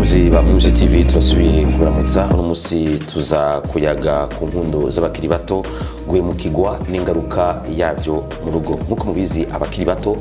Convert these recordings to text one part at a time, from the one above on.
bakunzi ba Muse TV turasubiye kuramutsa uno musi tuza kuyaga ku nkundo z'abakiri bato guhemukirwa n'ingaruka yavyo mu rugo nkuko mubizi abakiri bato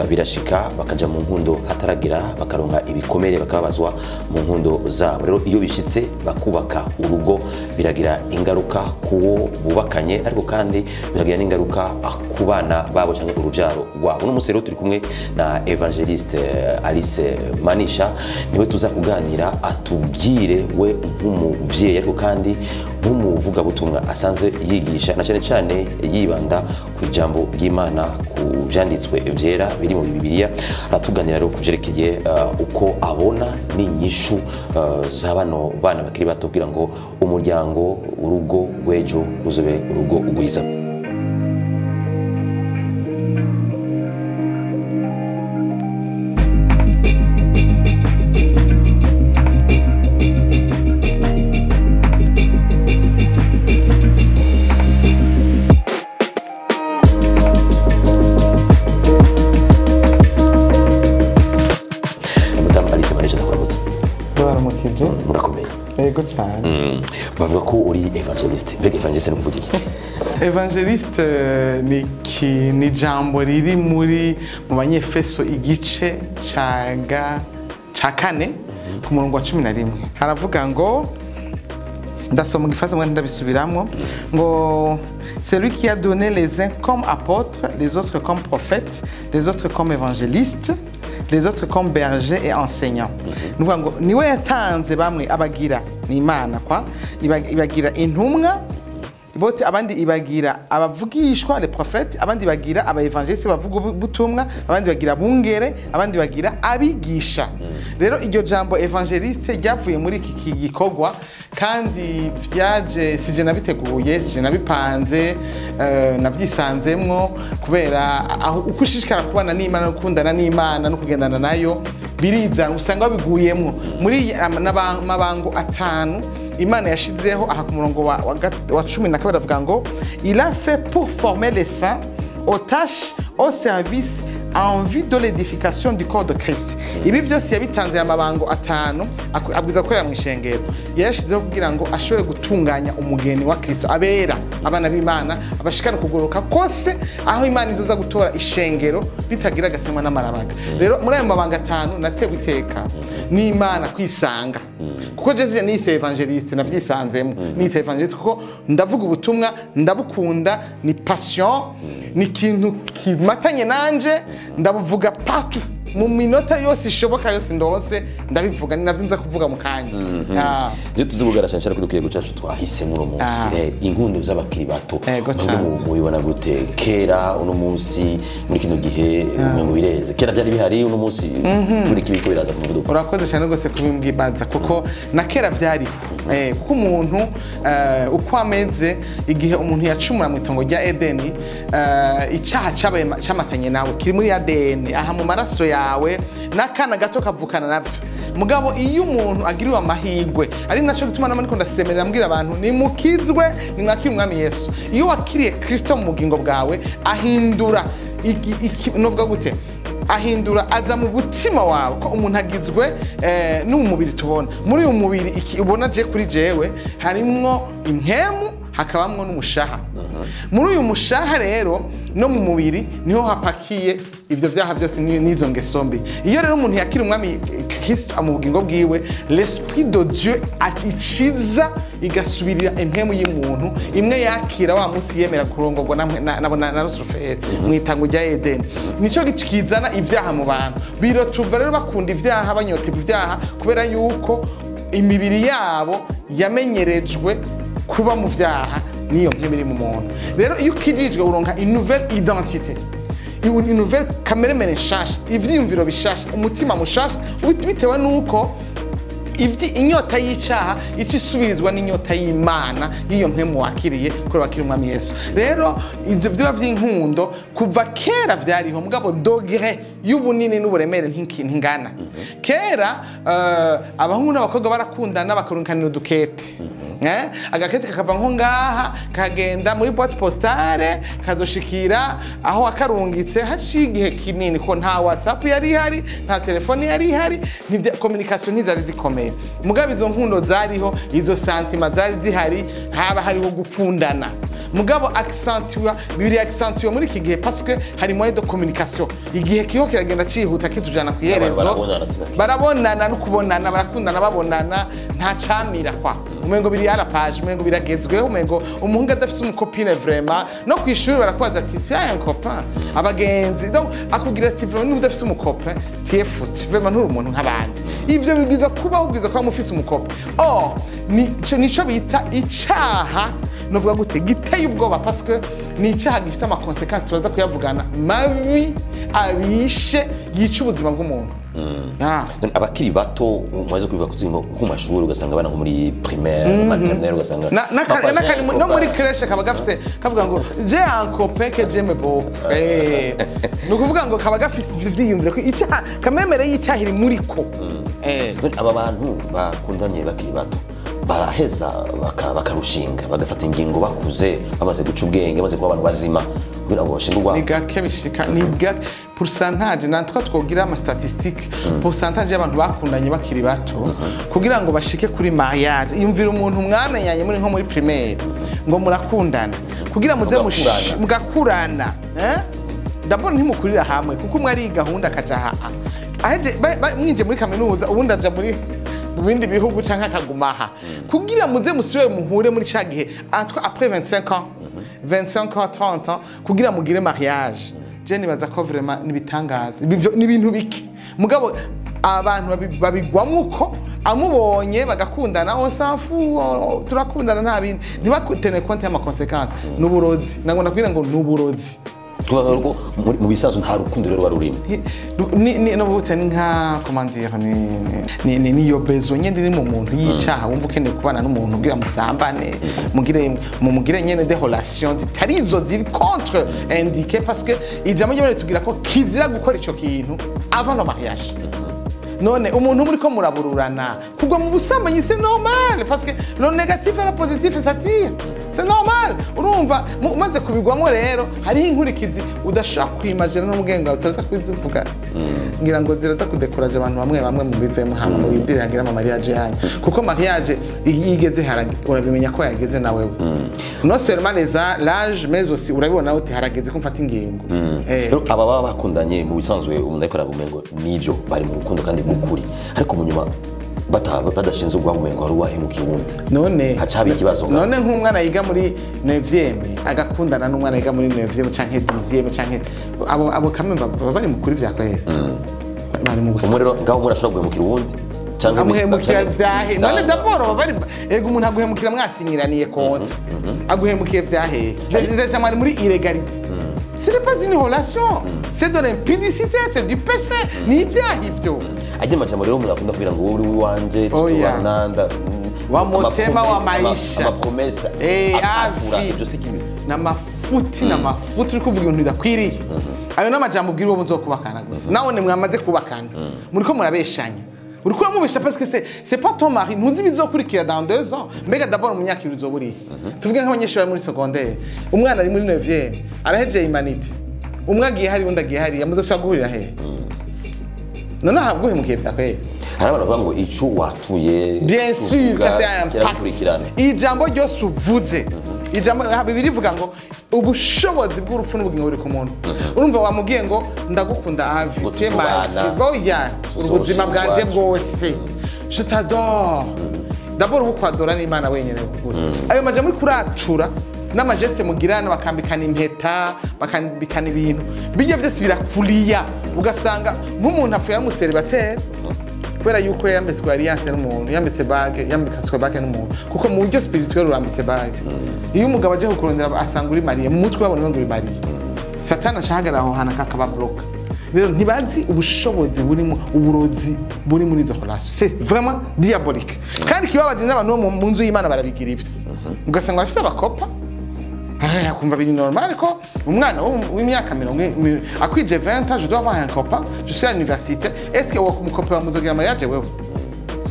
birashika bakaja mu nkundo hataragera bakaronka ibikomere bakabazwa mu nkundo zabo rero iyo bishitse bakubaka urugo biragira ingaruka kuwo bubakanye ariko kandi biragira n'ingaruka ku bana babo cyangwa uruvyaro rwabo uno musi rero turi kumwe na evangeliste Alice MANISHA niwe tuza kuganira atubwire we nk'umuvyeyi ariko kandi nk'umuvuga butumwa asanzwe yigisha na cyane yibanda ku ijambo ry'Imana ku byanditswe vyera biri mu Bibiliya atuganira rero kuvyerekeye uko abona n'inyishu z'abano bana bakiri bato kugira ngo umuryango urugo rwejo ruzobe urugo ugwiza. Ego cyane. Bavuga ko uri evangeliste. Mbega evangeliste ni kuvuga iki? Evangeliste ni jambo riri mu banyefeso igice ca kane ku murongo wa 11. Haravuga ngo ndasoma gifaza mwe ndabisubiramwo ngo c'est lui qui a donné les uns comme apôtres, les autres comme prophètes, les autres comme évangélistes, les autres comme bergers et enseignants. Nuvuga ngo niwe yatanze bamwe abagira ni Imana kwa ibagira intumwa bote abandi ibagira abavugishwa les prophètes abandi bagira aba evangeliste bavuga butumwa abandi bagira bungere abandi bagira abigisha. Rero iryo jambo evangeliste ryavuye muri iki gikorwa kandi vyaje sije nabiteguye sije nabipanze navyisanzemwo kubera aho ukushishikara kubana n'Imana no gukundana n'Imana no kugendana nayo biriza usanga babiguyemwo muri mabango atanu Imana yashizeho aha ku murongo wa 12 avuga ngo il a fait pour former les saints aux tâches au service en vue de l'édification du corps de Christ. Ibi byose yabitanze amabango atanu abwiza gukorera mu ishengero yashizeho kugira ngo ashobore gutunganya umugeni wa Kristo abera abana b'Imana abashikana kugoroka kose aho Imana izoza gutora ishengero bitagira gasemwa n'amarabaga. Rero muri ayo mabanga atanu natewe iteka ni Imana kwisanga kuko Jesu ni evangeliste navyisanzemo ni evangeliste kuko ndavuga ubutumwa ndabukunda ni passion ni kintu kimatanye nanje ndabuvuga patu mu minota yose ishoboka yose ndose ndabivuga ni navyo nza kuvuga mu kanya. Je tuzubugara cyane kuri kuyego cyacu twahise muri umunsi inkundo z'abakiri bato mubibona gute kera uno munsi muri kino gihe ngo bireze kera byari bihari uno munsi muri kibiko biraza kuvuduka. Urakoze cyane gose kubimbwibanza kuko na kera byari kuko umuntu uko ameze igihe umuntu yacumura mu itongo rya Edeni icyaha cyamatanye nawe kiri muri ADN aha mu maraso yawe nakana gato kavukana navyo mugabo iyo umuntu agiriwe amahigwe ari naco gituma namwe ndasemerera mbwira abantu ni mukizwe ni mwakiri umwami Yesu iyo wakiriye Kristo mu bugingo bwawe ahindura novuga gute ahindura aza mu butima wawe ko umuntu agizwe n'umubiri tubona muri uyu mubiri ubona je kuri jewe harimwo impemu hakabamwo n'umushaha muri uyu mushaha rero no mu mubiri niho hapakiye ivyo vyaha byose nizo ngesombi iyo rero umuntu yakira umwami Kristo mu bugingo bwiwe l'esprit de Dieu iciza igasubirira impemu y'umuntu imwe yakira wa munsi yemera kurongorwa na Rusuferi mu itango rya Eden nico gikizana ivyaha mu bantu biro tuva rero bakunda ivyaha banyoteba ivyaha kubera yuko imibiri yabo yamenyerejwe kuba mu vyaha niyo mpemiri mu muntu rero iyo ukijijwe uronka une nouvelle identité une nouvelle kamere nshasha ivyiyumviro bishasha umutima mushasha bitewe nuko inyota y'icaha icisubirizwa n'inyota y'Imana yiyo mpemu wakiriye kuri wakiri umwami Yesu. Rero ivyo byo vy'inkundo kuva kera vyariho mugabo dogere y'ubunini n'uburemere ntingana. Kera abahungu n'abakobwa barakundana bakarunkanira dukete agakete kakava nko ngaha kagenda muri boîte postale kazoshikira aho akarungitse haciye igihe kinini ko nta WhatsApp yari ihari nta telefone yari ihari communication ntizari zikomeye mugabe izo nkundo zariho izo santima zari zihari haba hariho gukundana mugabo bibiri accentuer muri iki gihe parce que hari moyen de communication igihe kiho kiragenda cihuta kitujana kwiherezo barabonana no kubonana barakundana babonana nta camira kwa umengo biri à la page umengo biragezweho umengo umuhungu adafise umukopine vraiment no kwishuri barakwaza ati tiens un copain abagenzi donc akugira ati vraiment udafise umukope tie foot vraiment nturi umuntu nk'abandi ivyo bigiza kuba ubwiza kwa mufise umukope nico bita icaha novuga gute giteye ubwoba parce que ni icyaha gifite ama conséquences turaza kuyavugana mabi abishe yica ubuzima bw'umuntu abakiri bato mwaje kubiva ku mashuri ugasanga bana nko muri primaire maternelle ugasanga no muri crèche kaba gafite kavuga ngo je ancope que je me bo no kuvuga ngo kaba gafite ivyiyumvire ko icyaha kamemere y'icyaha iri muri ko aba bantu bakundanye bakiri bato baraheza bakarushinga bagafata ingingo bakuze bamaze guca ubwenge bamaze kuba abantu bazima kugira ngo bashinge urwabo ni gake bishika ni gake pourcentage natwa twogira ama statistique pourcentage y'abantu bakundanye bakiri bato kugira ngo bashike kuri mariage yumvira umuntu mwamenyanye muri nko muri primaire ngo murakundana kugira muze mugakurana d'abord ntimukurira hamwe kuko mwari gahunda kaja aheje mwinje muri kaminuza ubundi aja muri bindi bihugu canka kagumaha kugira muze musubire muhure muri cagihe après 25 ans 30 ans kugira mugire mariage je nibaza ko vraiment nibitangaza ni ibintu biki mugabo abantu babigwamwe uko amubonye bagakundana on s'en fout turakundana nta bindi ntibakutene compte y'ama conséquences n'uburozi nango nakwira ngo n'uburozi mu bisazo nta rukundo rero warurimo no bute nka comment dire ni yo besoin nyene iri mu muntu yicaha wumva ukeneye kubana n'umuntu ugira musambane mugire nyene des relations zitarizo ziri contre indiqué parce que ijambo ryo tugira ko kizira gukora ico kintu avant le mariage none umuntu muri ko murabururana kugwa mu busambanyi c'est normal parce que le négatif et le positif s'attirent c'est normal urumva umaze kubigwamo rero hari inkurikizi udashaka kwimagine no mugenga utaza kwizivuga ngira ngo ziraza kudekuraje abantu bamwe mu bivemo hano mu bindire hagira ama mariage yanyu kuko mariage igeze harage urabimenya ko yageze nawe no seulement l'âge mais aussi urabibona uti harageze ko mfata ingingo aba baba bakundanye mu bisanzwe umuntu akora bumengo nivyo bari mu rukundo kandi gukuri ariko mu nyuma badashinze ubwabumengo ari uwahemukira uwundi none hacabi ikibazo none nk'umwana yiga muri 9e agakundana n'umwana yiga muri 9e canke 10e canke abo kamwe bari mu kuri vyakwera bari mu gusa umurero ngaho umura ashobora guhemukira uwundi canke amuhemukira vyahe none d'abord bari ego umuntu aguhemukira mwasinyiraniye konti aguhemukiye vyahe déjà mwari muri illégalité ce n'est pas une relation c'est de l'impudicité c'est du péché ni ibyaha ivyo ajye majambo rero umuntu akunda kugira ngo uri wanje tubananda wa motema wa maisha ama promesse avi ibyo sikibi n'amafuti uri kuvuga ibintu bidakwiriye ayo n'amajambo ubwira uwo muzokubakana gusa nawe mwamaze kubakana muri ko murabeshanya uri ko mubesha parce que c'est pas ton mari ntuzi bizokurikira dans 2 ans mbega d'abord mu myaka ibiri uzoburiye tuvuge nk'abanyeshuri muri secondaire umwana ari muri 9e araheje humanité umwe agiye hari undi agiye hari yamuzoshaka guhurira he none ahaguhemukiye vyakwera hari abantu bavuga ngo ico watuye bien sûr que c'est un impact ijambo ryose uvuze ijambo bibiri vuga ngo ubushobozi bw'urupfu n'ubugingo buri ku muntu urumva wamubwiye ngo ndagukunda avi boya ubuzima bwanje bwose je t'adore d'abord ubukwadora n'Imana wenyene gusa ayo maje muri kuratura n'amajeste mugirana bakambikana impeta bakambikana ibintu bijye byose birakuriya ugasanga nk'umuntu apfuye ari umuseribateri kubera yuko yambitswe alliance n'umuntu yambitse bage yambikaswe bage n'umuntu kuko mu buryo spirituel urambitse bage iyo umugabo aje kukurondera asanga uri Maria mu mutwe babone ngo uri Maria satana ashahagara aho hana kakaba bloka rero ntibazi ubushobozi burimo uburozi buri muri izo relation c'est vraiment diabolique kandi kibabaje n'abantu mu nzu y'Imana barabigira ivyo ugasanga bafite abakopa akumva biri normal ko umwana w'imyaka 40 akwije 20 ans je dois avoir un copain je suis à l'université est-ce que mon copain muzogira mariage wewe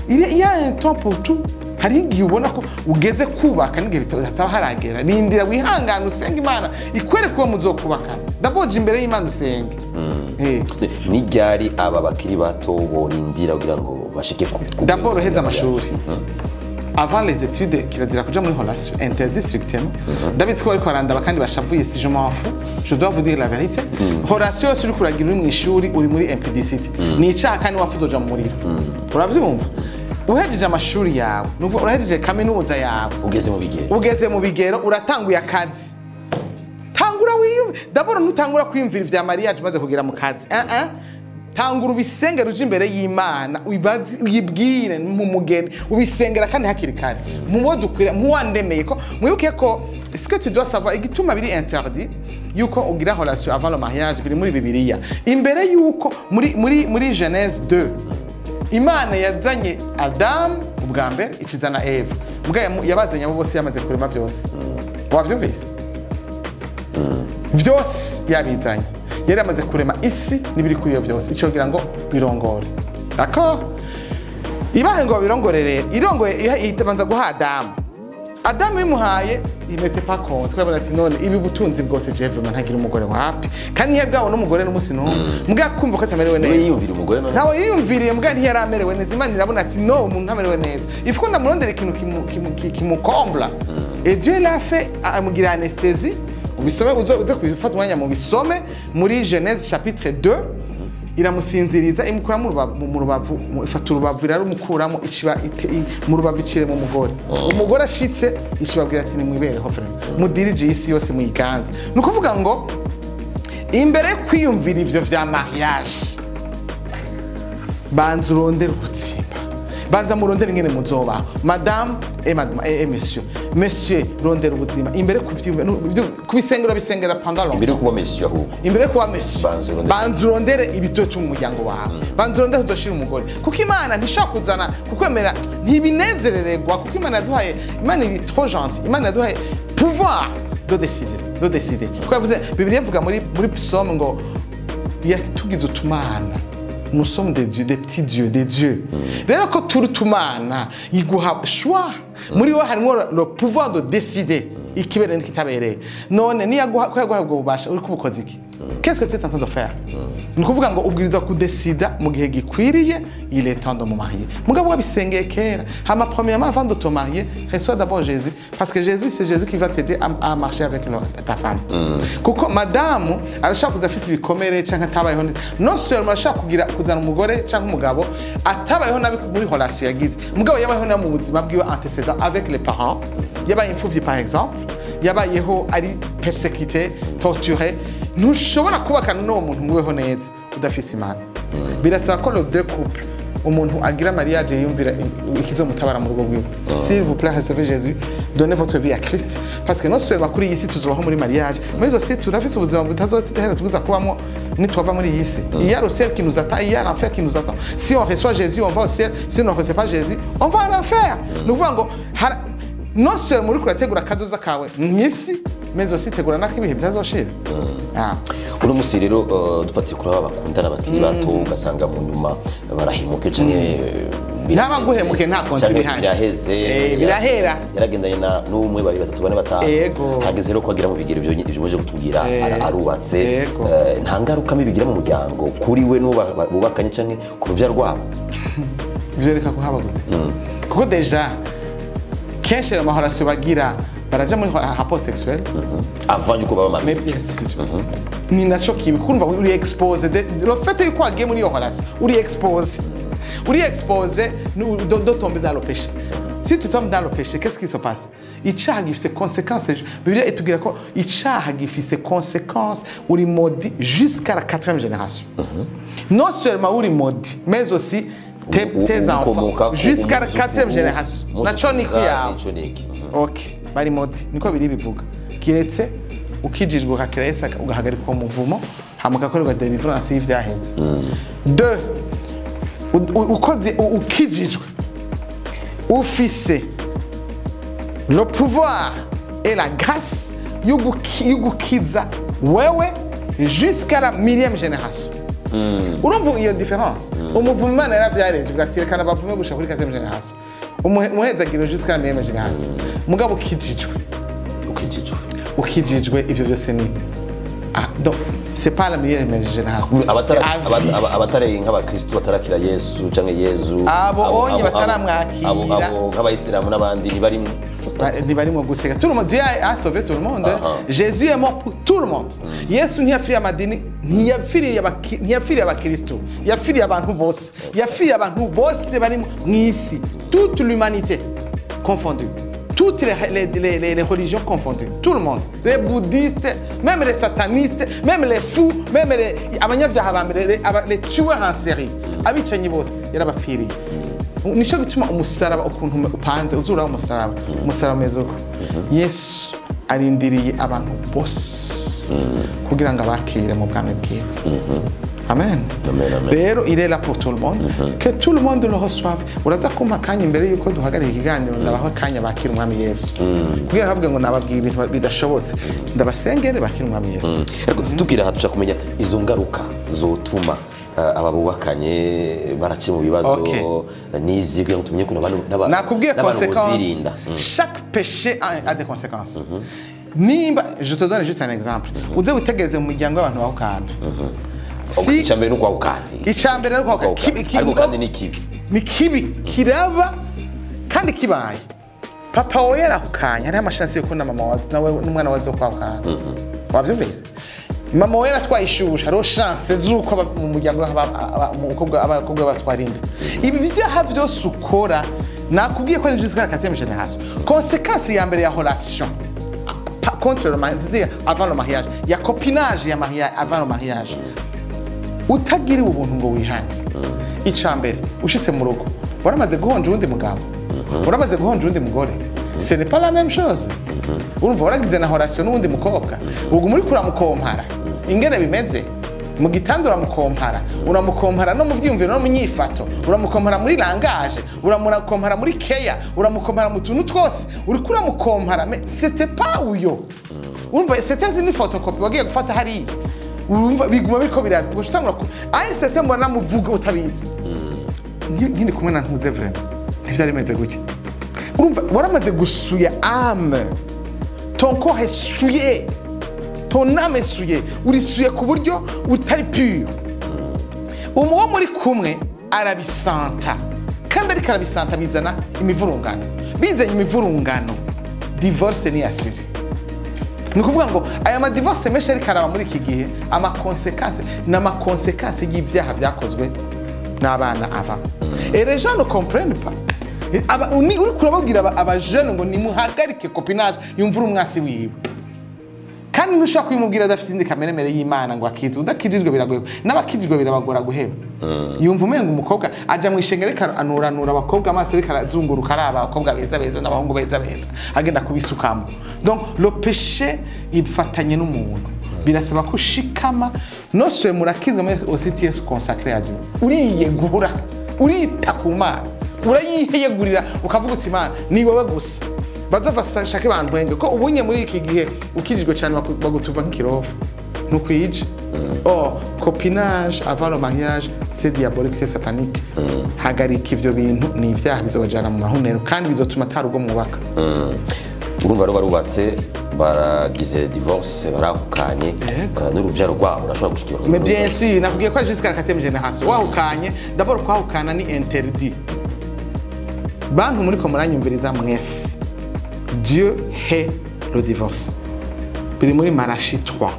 il y a un temps pour tout hari igihe ubona ko ugeze kubaka n'igihe bitaba haragera rindira wihangana usenga Imana ikwereka uwo muzokubaka ndaboje imbere y'Imana usenge ni ryari aba bakiri bato borindira kugira ngo bashike ku d'abord heza amashuri avant les études kirazira kuja muri relation interdistrictement David ko ariko arandaba kandi bashavuye si je m'en fous je dois vous dire la vérité relation yose uri kuragira uri mu ishuri uri muri impudicité ni icaha kandi wafuzoja mu muriro uravyumva uhejeje amashuri yawe nuko urahejeje kaminuza yawe ugeze mu bigero uratanguye akazi tangura wiyumve d'abord ntutangura kwiyumvira vya mariage maze kugera mu kazi tangura ubisengera uje imbere y'Imana uyibwire mu mugeni ubisengera kandi hakiri kare mubo dukwira muwandemeye ko mwibuke ko ce que tu dois savoir igituma biri interdit yuko ugira relation avant le mariage biri muri Bibiliya imbere yuko muri Genèse 2 Imana yazanye Adam ubwa mbere ikizana Eva mbwa yabazanye abo bose yamaze kurema byose wavyumvise byose yabizanye yari amaze kurema isi nibiri kuri byose ico kugira ngo birongore d'accord ibahe ngo birongorere irongoye itabanza guha Adam bimuhaye il n'était pas contre twabona ati none ibi butunzi bwose Jeff ntagira umugore wapi kandi yebwaho n'umugore n'umusi no mbwa kumva ko atamerewe neza yiyumvira umugore none nawe yiyumviriye mbwa ntiyaramerewe neza Imana irabona ati no umuntu ntamerewe neza ifiko ndamurondera ikintu kimukombla et Dieu l'a fait amugira anesthésie ubisome uze kubifata umwanya mu bisome muri Genèse chapitre 2 iramusinziriza imukura mu rubavu ifata urubavu irarumukuramo ikiba mu rubavu ikire mu umugore ashitse ikibabwira ati ni mwibereho vraiment mudirije isi yose muyiganza nukuvuga ngo imbere kwiyumvira ivyo vya mariage banza urondera ubutsimba banza murondera ingene muzoba madame et monsieur rondera ubuzima imbere kubisengera bisengera pendant imbere kuba monsieur ahubwo imbere kuba monsieur banza urondere ibitoto mu muryango wawe banza urondere uzoshira umugore kuko Imana ntishaka kuzana kukwemera ntibinezerererwa kuko Imana yaduhaye Imana iri trop gentil Imana yaduhaye pouvoir de décider kuko yavuze Bibiliya ivuga muri psaume ngo yatugize utumana nous sommes des dieux, des petits dieux, des dieux. Rero ko turutumana iguha choix muri wo harimo le pouvoir de décider ikibere n'ikitabereye none niyaguha ubwo bubasha uri kubukoza iki qu'est-ce que tu es en train de faire ni kuvuga ngo ubwiriza kudesida mu gihe gikwiriye il est temps de me marier mugabo wabisengeye kera hama premièrement avant de te marier reçois d'abord Jésus parce que Jésus c'est Jésus qui va t'aider à marcher avec ta femme kuko madame arashaka kuzafisa ibikomere cyangwa atabayeho non seulement arashaka kugira kuzana umugore cyangwa umugabo atabayeho nabi muri relation yagize mugabo yabayeho na mu buzima bwiwe antécédent avec les parents yabaye imfuvyi par exemple yabayeho ari persécuté torturé ntushobora kubakana n'uwo muntu mubeho neza udafise Imana birasaba ko le deux couples umuntu agira mariage yumvira ikizomutabara mu rugo rwiwe s'il vous plaît recevez Jésus donnez votre vie à Christ parce que non seulement kuri iyi si tuzobaho muri mariage mais aussi turafise ubuzima butazotera tubuza kubamo nitwava muri iyi si il y a le ciel qui nous attend il y a l'enfer qui nous attend si on reçoit Jésus on va au ciel si on ne reçoit pas Jésus on va à l'enfer nous voyons ngo non seulement muri kurategura Kazoza kawe mwisi mais aussi tegura nakibihe bitazoshira uno musi rero dufatiye kuri aba bakundana bakiri bato ugasanga mu nyuma barahimuke canke naba guhemuke nta konti bihanye birahera yaragendanye na n'umwe bari batatu bane batanu hageze rero kwagira mu bigero ibyo muje kutubwira arubatse nta ngaruka bigira mu muryango kuri we n'ubakanye canke ku ruvyaro rwabo vyereka ko haba kuko deja kenshi amahorasyo bagira baraja muri rapport sexuel avant yuko baba mais bien sûr ni naco kibi kurumva uri expose le fait yuko agiye muri relation uri expose de tomber dans le péché si tu tombes dans le péché qu'est-ce qui se passe icaha gifise conséquences Bibiliya itubwira ko icaha gifise conséquences uri maudit jusqu'à la 4e génération non seulement uri maudit mais aussi tes enfants jusqu'à la 4e génération naco niko yawe okay bari modi niko biri bivuga kiretse ukijijwe ukakira Yesu ugahagarika umuvumo hamugakorerwa deliverance y'ivyahenze de ukoze ukijijwe ufise le pouvoir et la grâce yugukiza wewe jusqu'à la 1000e génération urumva iyo différence umuvumo Imana yaravyareje ugatirikana bavume gusha kuri 4e génération umuhezagiro jusqu'à la même génération mugabo ukijijwe ivyo byose ni donc c'est pas la meilleure génération abatari nk'abakristo batarakira Yesu canke Yesu abo onye bataramwakira abo nk'abayisilamu n'abandi ntibarimo gutega tout le monde Dieu a sauvé tout le monde Jésus est mort pour tout le monde Yesu ntiyapfiriye amadini ntiyapfiriye abakristo yapfiriye abantu bose bari mw'isi toute l'humanité confondue toutes les religions confondues, tout le monde, les bouddhistes, même les satanistes, même les fous, même les tueurs en série, abicanyi bose yarabapfiriye. Nico gituma umusaraba ukuntu upanze uzura umusaraba mezo. Yesu arindiriye abantu bose kugira ngo abakire mu bwami bwiwe. Amen. Rero il est là pour tout le monde, que tout le monde le reçoive. Uraza kumpa kanya imbere yuko duhagarira ikiganiro ndabaho kanya bakira umwami Yesu. Kugira havuga ngo nababwiye ibintu bidashobotse. Ndabasengere bakira umwami Yesu. Tubwira hatusha kumenya izo ngaruka zotuma ababubakanye baraciye mu bibazo nizi kugira ngo tumenye ko nakubwiye conséquences. Chaque péché a des conséquences. Nimba je te donne juste un exemple. Uze witegereze mu miryango y'abantu bahukana. Si icambere no kwahukana icambere no kwahukana ariko kandi ni kibi kiraba kandi kibaye papa we yarahukanye hari amashansi yo kuna mama wawe nawe n'umwana wawe zo kwahukana wavyumvise mama we yaratwaye ishusha ro chance zuko mu muryango abakobwa batwarinda ibi byaha vyose ukora nakubwiye ko ni jusqu'à la 4e génération conséquence ya mbere ya relation contre le mariage, c'est-à-dire avant le mariage, il y a copinage ya mariage avant le mariage. Utagiri ubuntu ngo wihane. Icambere ushitse mu rugo. Waramaze guhonja undi mugabo. Waramaze guhonja undi mugore. Ce n'est pas la même chose. Urumva waragize na relation n'undi mukobwa. Ubwo muri kuramukompara. Ingene bimeze. Mu gitandura mukompara. Uramukompara no mu vyiyumviro no mu nyifato. Uramukompara muri langage. Uramukompara muri keya. Uramukompara mu tuntu twose. Uri kuramukompara. Mais c'était pas uyo. Urumva c'était une photocopie wagiye gufata hari. Urumva biguma biriko biraza gushitangura ko ayi c'était mbona namuvuga utabizi. Nkindi kumwe na ntuze vraiment. Ntivyari meze gutya. Urumva waramaze gusuya âme. Ton corps est souillé. Ton âme est souillée. Urisuye ku buryo utari pur. Umuwo muri kumwe arabisanta. Kandi ariko arabisanta bizana imivurungano. Bizanye imivurungano. Divorce ni assuré. Nukuvuga ngo aya ma divorce meshe ariko araba muri iki gihe ama conséquences y'ivyaha vyakozwe n'abana ava. Et les gens ne comprennent pas. Uri kurababwira aba jeune ngo nimuhagarike copinage yumvura umwasi wiwe. Kandi nushaka kwimubwira adafite indi kameremere y'Imana ngo akize udakijijwe biragoye n'abakijijwe birabagora guheba. Yumva umenga umukobwa aja mu ishengere anuranura abakobwa amaso ariko arazunguruka araba abakobwa beza n'abahungu beza agenda kubisukamo. Donc le péché ifatanye n'umuntu birasaba ko ushikama no se murakizwa mais aussi tu es consacré à Dieu. Uriyegura urita ku Mana urayiheyegurira ukavuga uti Mana ni wowe gusa bazova shake bantwenge ko ubunye muri iki gihe ukijijwe cyane bagutuva nk'ikirofu ntukwije copinage avant le mariage c'est diabolique c'est satanique hagarika ivyo bintu ni ivyaha bizobajana mu mahunero kandi bizotuma tarugo mubaka urumva ro barubatse baragize divorce barahukanye n'uruvyaro rwabo urashobora gushikira mais bien sûr nakubwiye ko jusqu'à la 4e génération wahukanye d'abord kwahukana ni interdit bantu muri ko muranyumviriza mwese Dieu hait le divorce. Biri muri Malachi 3.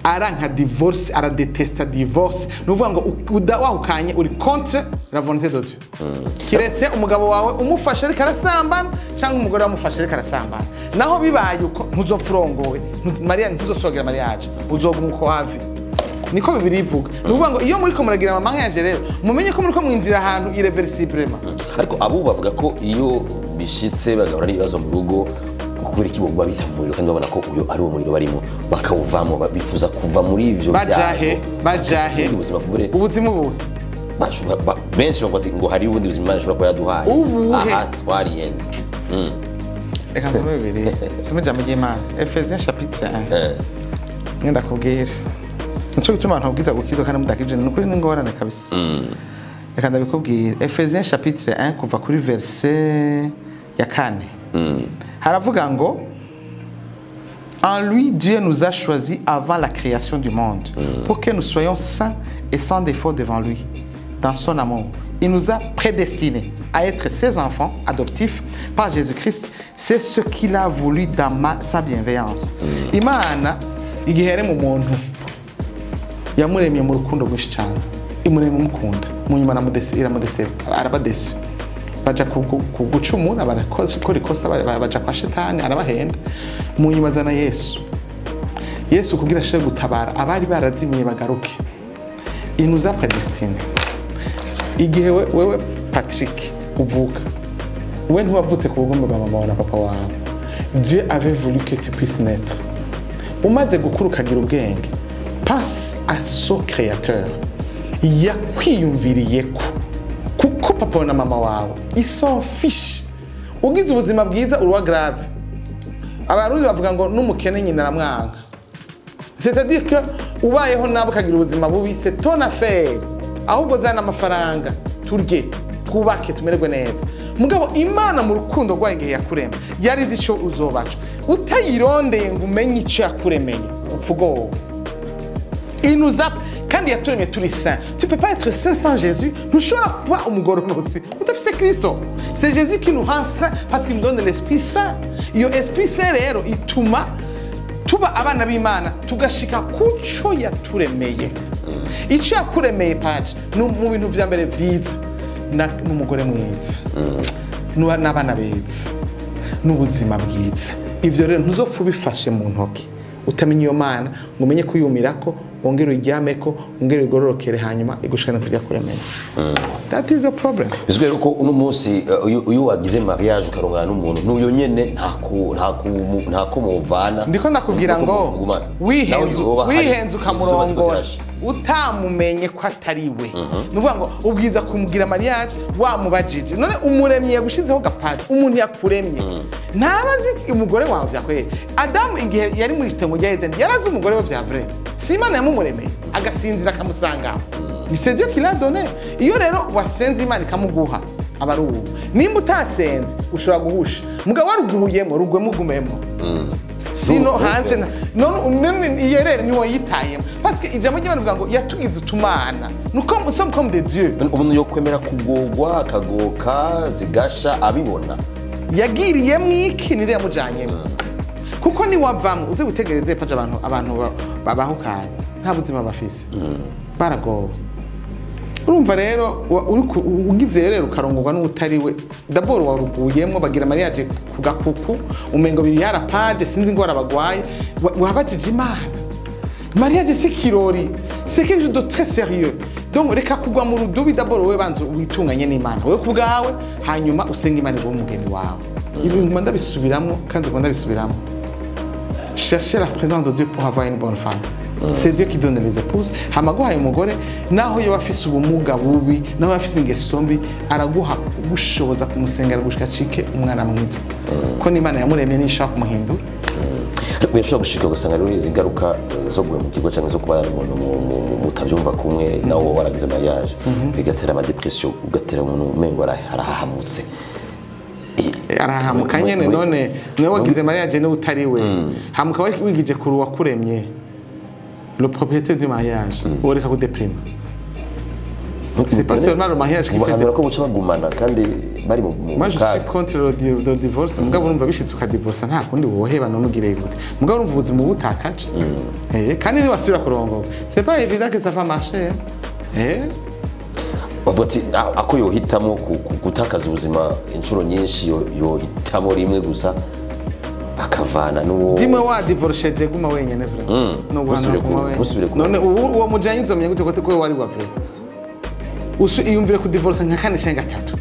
Aranka divorce, ara détesta divorce. Nuvuga ngo wahukanye uri contre la volonté de Dieu. Kiretse umugabo wawe umufashe ariko arasambana cyangwa umugore wamufashe ariko arasambana. Naho bibaye uko ntuzofurongowe, Maria ntuzosogera mariage, uzoga umuko havi. Niko bibiri ivuga. Nuvuga ngo iyo muri ko muragira mama nkanje rero, mumenye ko muri ko mwinjira ahantu irreversiblement. Ariko abo bavuga ko iyo bishitse bagahora ari ibibazo mu rugo kubera iki bogwa bitamuriro kandi babona ko uyo ari umuriro barimo bakawuvamo bifuza kuva muri ivyo bajahe ubuzima buwe benshi bavuga ngo hari ubundi buzima Imana ishobora kuba yaduhaye aha twariyenze reka nsome bibiri nsome ijambo ry'Imana Ephésiens chapitre 1 ngenda kubwira nico gituma abantu babwiza gukiza kandi mudakije n'ukuri n'ingorane kabisa reka ndabikubwira. Ephésiens chapitre 1 kuva kuri verset ya 4 haravuga ngo en lui Dieu nous a choisis avant la création du monde pour que nous soyons saints et sans défaut devant lui dans son amour. Il nous a prédestinés à être ses enfants adoptifs par Jésus-Christ. C'est ce qu'il a voulu dans sa bienveillance. Imana igihere mu muntu yamuremye mu rukundo rwinshi cyane. Imuremye mukunda. Mu nyuma iramudese arabadese. Baja kugucumura barakoze ko rikosa baja kwa shetani arabahenda. Mu nyuma zana Yesu. Yesu kugira ashe gutabara abari barazimiye bagaruke. Il nous a prédestinés. Igihe wewe Patrick uvuka we ntiwavutse ku bugombe bwa mama wawe na papa wawe. Dieu avait voulu que tu puisses naître. Umaze gukura ukagira ubwenge, passe à son créateur. Yakwiyumviriye kuko papa na mama wawe ils s'en fiche. Ugize ubuzima bwiza uruwa grave. Abarundi bavuga ngo n'umukene nyina aramwanga. C'est-à-dire que ubayeho nabo kagira ubuzima bubi c'est ton affaire. Ahubwo zana amafaranga turye kubake tumererwe neza. Mugabo Imana mu rukundo rwayo igihe yakurema yari ico uzobaca utayirondeye ngo umenye ico yakuremeye upfugo. Il nous a kandi yaturemye turi saint. Tu peux pas être saint sans Jésus. Ntushobora kuba umugororotsi udafise Kristo. C'est Jésus qui nous rend saint parce qu'il nous donne l'Esprit Saint. Iyo Esprit Saint rero ituma tuba abana b'Imana tugashika kuco yaturemeye. Ico yakuremeye Paje mu bintu vya mbere vyiza n'umugore mwiza n'abana beza n'ubuzima bwiza. Ivyo rero ntuzopfa bifashe mu ntoki utamenye iyo Mana ngo umenye kuyumirako wongere uryameko wongere igororokere hanyuma igushikana kujya kuremera. That is the problem. Bizwe ko uno munsi uyu wagize mariage ukarongana n'umuntu n'uyo nyene ntako muvana. Ndiko ndakubwira ngo wihenze ukamurongora utamumenye ko atari we. Nuvuga ngo ubwiza kumugira mariage wamubajije none umuremye yagushizeho gapadi umuntu yakuremye ntabazi umugore wawe vyakweye. Adam igihe yari muri itengo rya Eden yarazi umugore we vya vrai. Si Imana yamumuremeye agasinzira akamusanga. C'est Dieu qui l'a donné. Iyo rero wasenze Imana ikamuguha abarubu. Nimba utasenze ushobora guhusha. Mugabo waruguyemo rugwemugumemo. Sino hanze none iyo rero niwo yitayemo. Parce que ijambo ry'Imana bivuga ngo yatugize utumana. Nuko nous comme de Dieu. Umuntu yo kwemera kugogwa akagoka zigasha abibona. Yagiriye mwiki nide yamujanyemo. Kuko ni wavamo uze gutegereze paje abantu babaho kanye nta buzima bafise baragowe. Urumva rero ugize rero ukarongorwa n'utariwe d'abord waruguyemo bagira mariage kugakuku umengo biri yarapade sinzi ngo arabagwaye wabajije Imana. Mariage si kirori, c'est quelque chose de très sérieux. Donc reka kugwa mu rudubi d'abord wewe banzo witunganye n'Imana wewe kubgawe hanyuma usenga Imana ngo mugeni wawe. Ibintu manda bisubiramo kandi ngo ndabisubiramo. Chercher la présence de Dieu pour avoir une bonne femme. C'est Dieu qui donne les épouses. Hamaguha umugore naho yo bafise ubumuga bubi naho bafise ingeso mbi araguha gushoboza kumusengera gushika cike umwana mwiza. Ko n'Imana yamuremye n'ishaka kumuhindura. Birashobora gushika ugasanga rero izi ngaruka zo guhemukirwa cyangwa zo kuba mutabyumva kumwe nawo waragize mariage bigatera ama depression ugatera umuntu umengo arahahamutse. Arahamuka nyene none niwe wagize mariage no utariwe. Hamuka wigije kuru wakuremye. Le propriétaire du mariage ureka ko déprime. C'est pas seulement le mariage qui fait des ko buca bagumana kandi bari mu Moi je suis contre le divorce. Mugabo urumva bishitse ukadivorce nta kundi wohebana n'ugire gute. Mugabo urumva ubuzima butakaje. Kandi ni wasubira kurongoka. C'est pas évident que ça va marcher. Bavuga ako yohitamo gutakaza ubuzima inshuro nyinshi yohitamo rimwe gusa akavana n'uwo dimwe wa divorce je guma wenyene vrai. No gwana guma wenyene. None uwo mujanye uzomenya gute ko wari wa vrai. Iyumvire ku divorce nka kane cyangwa gatatu.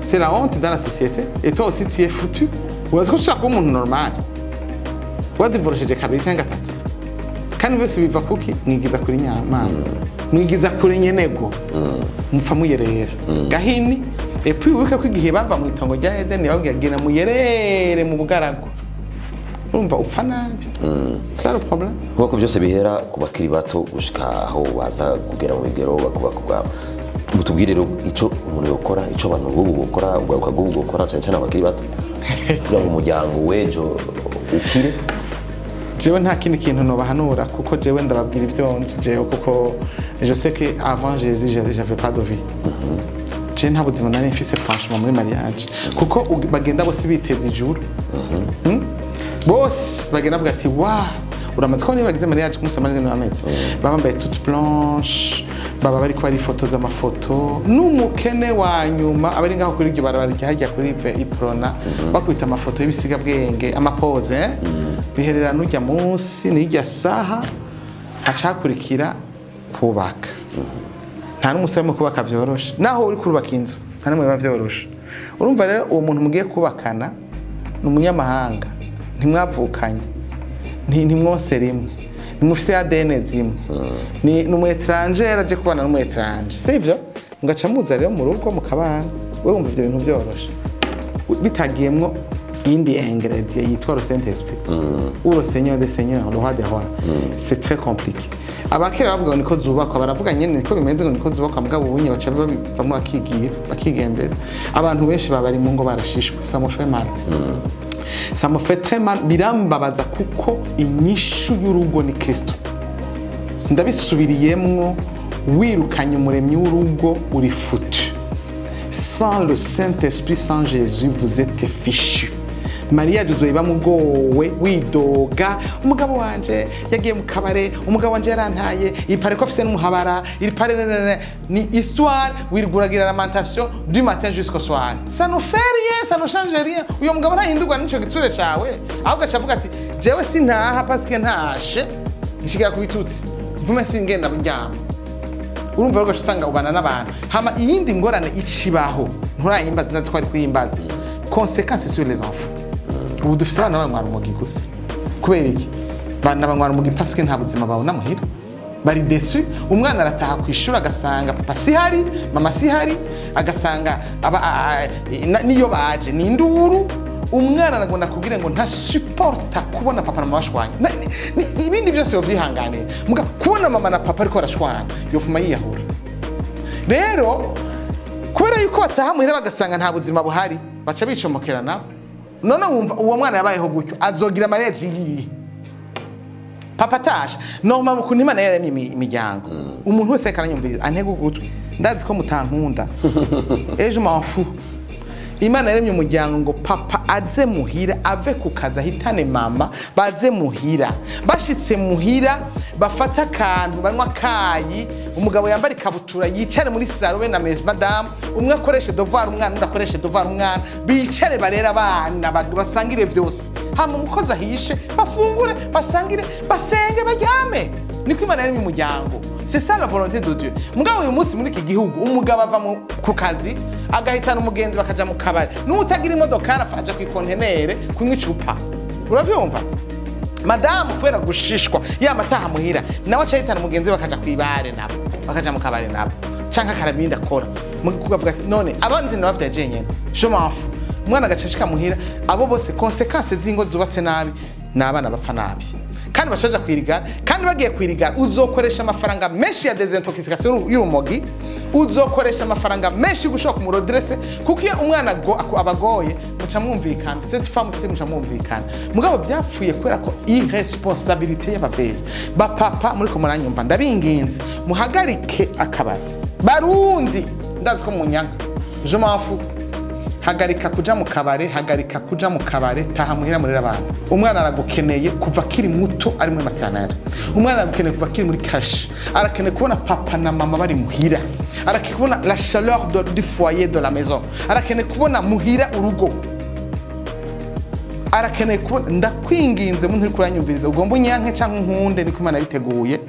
C'est la honte dans la société et toi aussi tu es foutu. Uwazi ko ushaka umuntu normal. Wa divorce je kabiri cyangwa gatatu. Kandi bose biva kuki mwigiza kuri nyamana. Mwigiza kuri nyenego. Mupfa muyerera. Gahini et puis wibuke ko igihe bava mu itongo rya Eden babwira muyerere mu bugarago. Urumva upfa nabi. C'est le problème. Kuko byose bihera ku bakiri bato gushika aho baza kugera mu bigero bakubaka. mutubwire rero ico umuntu yokora ico abantu b'ubu gukora ugaruka gukora cyane cyane abakiri bato kugira ngo umuryango wejo ukire. Jewe nta kindi kintu nobahanura kuko jewe ndababwira ivyo nzi jewe kuko je sais que avant Jésus j'avais pas de vie. Je nta buzima nari mfise franchement muri mariage kuko bagenda bose biteza ijuru. Bose bagenda bavuga ati wa uramaze ko nibagize mariage kumusama n'ibintu bameze baba mbaye toute blanche baba bari ko ari foto z'amafoto n'umukene wa nyuma abari ngaho kuri iryo barabara ryajya kuri iprona bakwita amafoto y'ibisiga bwenge amapose biherera n'ujya munsi n'ijya saha acakurikira kubaka nta n'umusore mu kubaka byoroshe naho uri kurubaka inzu nta n'umwe biba byoroshe urumva rero uwo muntu mugiye kubakana n'umunyamahanga ntimwavukanye ntimwose rimwe nimufise ADN zimwe ni umu étranger aje kubana n'umu étranger sivyo ngaca muza rero mu rugo mukabana we wumva ivyo bintu byoroshe bitagiyemwo indi ingrédient yitwa le Saint-Esprit ou le Seigneur des Seigneurs le roi des rois c'est très compliqué abakera bavuga niko zubakwa baravuga nyene niko bimenze ngo niko zubakwa mugabo ubunye baca bavamwe bakigendera abantu benshi babari mu ngo barashishwe ça me fait mal. Ça me fait très mal birambabaza kuko inyishu y'urugo ni Kristo ndabisubiriyemwo wirukanye umuremyi w'urugo uri foutu sans le Saint-Esprit sans Jésus vous êtes fichu. Maria tuzoiba mugowe widoga umugabo wanje yagiye mu kabare umugabo wanje yarantaye ipare ko afise n'umuhabara ipare ni histoire wirguragira lamentation du matin jusqu'au soir ça ne fait rien ça ne change rien uyo mugabo ntahindurwa n'ico gitsure cawe ahubwo acavuga ati jewe sintaha parce que ntashe gishikira kubitutsi vume singenda bijyama urumva rero usanga ubana n'abantu hama iyindi ngorane icibaho nturayimbaza ndazi ko ari kuyimbaza conséquences sur les enfants. Ubu dufise abana banywa umugi gusa kubera iki bana banywa umugi parce que nta buzima bawe namuhira bari déçu umwana arataha kwishura agasanga papa si hari mama si hari agasanga niyo baje ni induru umwana nagona kugira ngo nta supporta kubona papa na mama bashwanye ibindi byose yo vyihanganira muga kubona mama na papa ariko barashwana yofuma yiyahura rero kubera yuko bataha muhira bagasanga nta buzima buhari baca bicomokerana none wumva uwo mwana yabayeho gutyo azogira marriage ngiyi papa tasha normal mu kunima na yaremye imiryango umuntu wese karanyumviriza antego gutwi ndazi ko mutankunda ejo m'enfou Imana yaremye umuryango ngo papa aze muhira ave kukaza hitane mama baze muhira bashitse muhira bafata kantu banywa kayi umugabo yambara ikabutura yicare muri salo we na madame umwe akoreshe devoir umwana undi akoreshe devoir umwana bicare barera abana basangire vyose hama umukozi ahishe bafungure basangire basenge bajyame niko Imana yaremye umuryango c'est ça la volonté de Dieu mugabo uyu munsi muri iki gihugu umugabo ava ku kazi agahitana umugenzi bakaja mu kabari n'utagira imodoka arafaje ku kontenere kunywa icupa uravyumva madame kubera gushishwa yamataha muhira nawe acahitana umugenzi bakaja kwibare nabo bakaja mu kabari nabo canka karabinda akora mukuvuga none abanje nabavyaje nyene je m'en fous umwana agacishika muhira abo bose conséquences zingo zubatse nabi nabana bapfa nabi kandi bashaje kwirigara kandi bagiye kwirigara uzokoresha amafaranga menshi ya desintoxication y'urumogi uzokoresha amafaranga menshi gushoka mu rodresse kuko iyo umwana abagoye muca mwumvikana cette femme si muca mwumvikana mugabo byapfuye kwera ko irresponsabilité y'abavyeyi ba papa muri ko muranyumva ndabinginze muhagarike akabari barundi ndazi ko munyanka je m'en fous hagarika kuja mu kabare hagarika kuja mu kabare taha muhira muri abantu umwana aragukeneye kuva kiri muto ari muri maternelle umwana aragukeneye kuva kiri muri crèche arakeneye kubona papa na mama bari muhira arakeneye kubona la chaleur du foyer de la maison arakeneye kubona muhira urugo arakeneye kubona ndakwinginze muntu uri kuranyumviriza ugomba unyanke cyangwa nkunde niko Imana yiteguye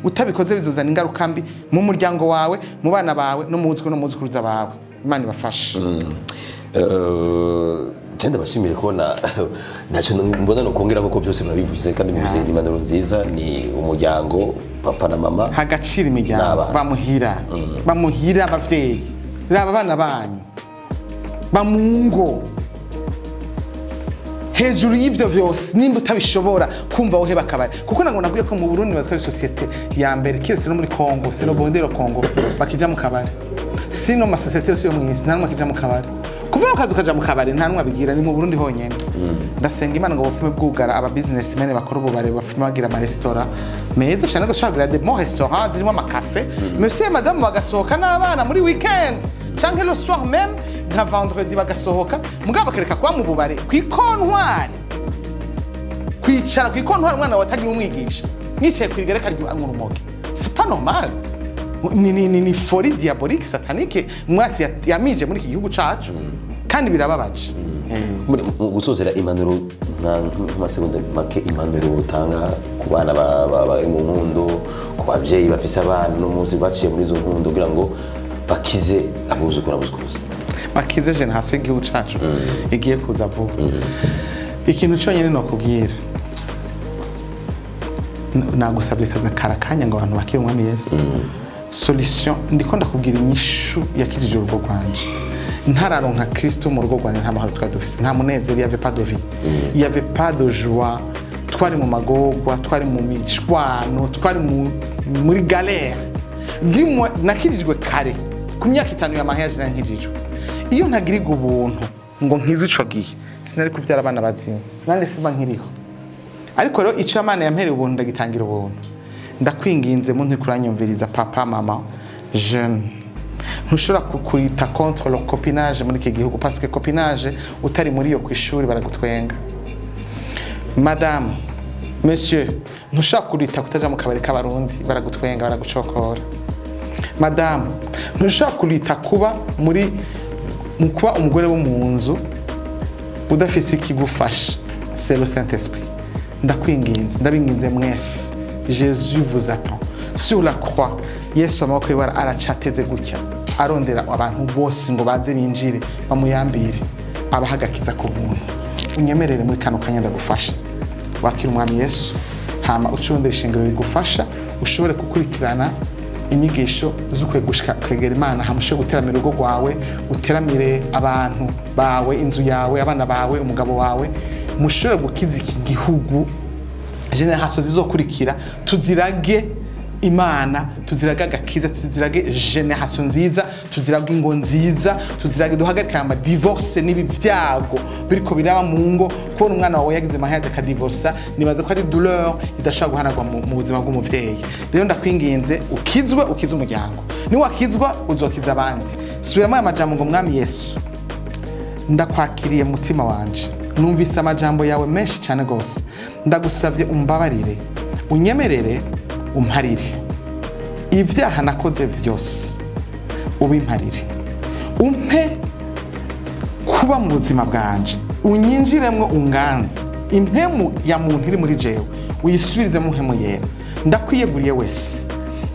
utabikoze bizuzana ingaruka mbi mu muryango wawe mu bana bawe no mu muziko no muzukuruza bawe Imana ibafashe. Cyenda bashimire kubona naco mbona no kongera ko byose babivuze kandi bivuze impanuro nziza ni umuryango papa na mama hagacira imiryango bamuhira abavyeyi raba bana banyu bamungo hejuru y'ivyo vyose nimba utabishobora kumva wohe bakabari kuko nango naguye ko mu Burundi bazwa societe ya mbere kiretse no muri Congo c'est le bondero Congo bakija mu kabari sino ma societe yose yo mwisi nta numwe kija mu kabari kuvuga kazi ukaja mu kabari nta numwe abigira ni mu Burundi honyene ndasenga Imana ngo bafume bwugara aba businessmen bakora ububare bafume bagira ama restaurant meza cyane ko shagira de bon restaurant zirimo ama café monsieur et madame bagasohoka n'abana muri weekend canke le soir même nka vendredi bagasohoka mugabo bakereka kwa mu bubare kwikontwari kwicara kwikontwari umwana watagira umwigisha nicaye kwigereka ryo anywa urumogi c'est pas normal ni folie diabolique satanique mwasi yamije muri iki gihugu cacu kandi birababaje gusozera impanuro nk'amasegonda make impanuro utanga ku bana bari mu nkundo ku bavyeyi bafise abana n'umunsi baciye muri izo nkundo kugira ngo bakize abuzukura buzukuza bakize generation y'igihugu cacu igiye kuza vuba ikintu cyonyine no kubwira nagusabye kaza karakanya ngo abantu bakire umwami Yesu solution ndiko ndakubwira inyishu yakijije urugo rwanje ntararonka Kristo mu rugo rwanje nta mahoro twadufise nta munezero y avait pas de vie il y avait pas de joie twari mu magogwa twari mu mishwano twari muri galère ndimwe nakirijwe kare ku myaka 5 ya mariage nankijijwe iyo ntagiriga ubuntu ngo nkize ico gihe sinari kuvyara abana bazima nande simba nkiriho ariko rero ico Imana yampereye ubuntu ndagitangira ubuntu ndakwinginze muntu kuranyumviriza papa mama jeune ntushobora kukurita contre le copinage muri iki gihugu parce que copinage utari muri yo kwishuri baragutwenga madame monsieur ntushobora kurita kutaja mu kabari k'abarundi baragutwenga baragucokora madame ntushobora kurita kuba kuba umugore wo mu nzu udafise ikigufasha c'est le Saint-Esprit ndakwinginze ndabinginze mwese Jésus vous attend sur la croix Yesu amaboko y'ibara aracateze gutya arondera abantu bose ngo baze binjire bamuyambire abahagakiza ku buntu unyemerere muri kano kanya ndagufasha wakira umwami Yesu hama ucurondera ishingiro rigufasha ushobore gukurikirana inyigisho z'ukwegushika kwegera Imana hamushe guteramira urugo rwawe uteramire abantu bawe inzu yawe abana bawe umugabo wawe mushobore gukiza iki gihugu generation zizokurikira tuzirage Imana tuzirage agakiza tuzirage generation nziza tuzirage ingo nziza tuzirage duhagarika ama divorce nibi vyago biriko biraba mu ngo kubona umwana wawe yagize mahaya ka divorce nibaza ko ari douleur idashaka guhanagwa mu buzima bw'umuvyeyi rero ndakwinginze ukizwe ukiza umuryango ni wakizwa uzokiza abandi subiramo aya majambo ngo mwami Yesu ndakwakiriye mutima wanje numvise amajambo yawe menshi cyane gose ndagusavye umbabarire unyemerere umparire ibyaha nakoze vyose ubimparire umpe kuba mu buzima bwanje unyinjiremwo unganze impemu ya muntu iri muri jewe uyisubirize mu mpemu yera ndakwiyeguriye wese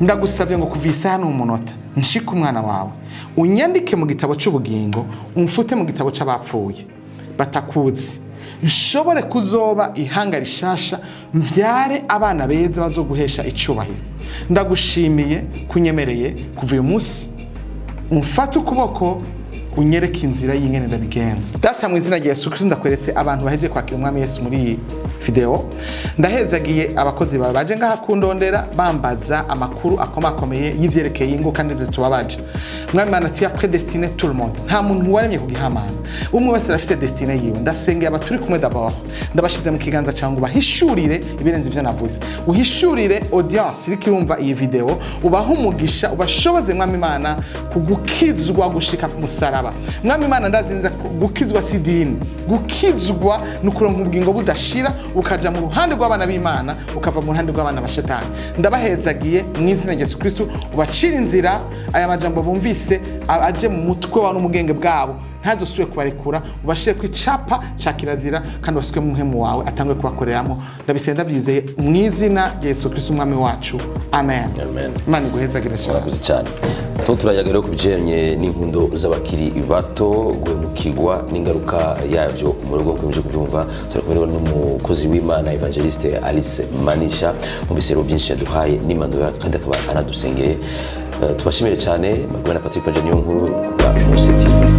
ndagusabye ngo kuvisa hano umunota nshika umwana wawe unyandike mu gitabo cy'ubugingo umfute mu gitabo c'abapfuye batakuzi nshobore kuzoba ihanga rishasha mvyare abana beza bazoguhesha icubahiro ndagushimiye kunyemereye kuva uyu munsi umfate ukuboko unyereke inzira y'ingene ndabigenza data mu izina rya Yesu Kristo ndakweretse abantu baheje kwakira umwami Yesu muri video ndahezagiye abakozi baje ngaha kundondera bambaza amakuru akomakomeye y'ivyerekeye ingo kandi zitubabaje mwami Mana tu as prédestiné tout le monde nta muntu waremye kugihamana umwe wese arafite destine yiwe ndasengeye abaturi kumwe d'abord ndabashize mu kiganza cyangu bahishurire ibirenze ivyo navuze uhishurire audience iri kirumva iyi video ubaho umugisha ubashoboze mwami Mana kugukizwa gushika ku musaraba mwami Mana ndazinza gukizwa sidini gukizwa nukuronka ubugingo budashira ukaja mu ruhande rw'abana b'Imana ukava mu ruhande rw'abana bashetani ndabahezagiye mu izina rya Yesu Kristo ubacira inzira aya majambo bumvise aje mu mutwe wa n'umugenge bwabo ntadusubire kubarekura ubashire kwicapa ca kirazira kandi wasuke mu mpemu wawe atangwe kubakoreramo ndabisenda vyizeye mu izina rya Yesu Kristo umwami wacu amen amen Imana iguhezagira cyane turayagera ku bijanye n'inkundo z'abakiri bato guhemukirwa n'ingaruka yavyo mu rugo kwimje kuvyumva turakumwe n'umukozi w'Imana evangeliste Alice Manisha mu bisero byinshi yaduhaye n'impanuro kandi akaba anadusengeye tubashimire cyane magana Patrick Paggio Niyonkuru kwa Muse TV.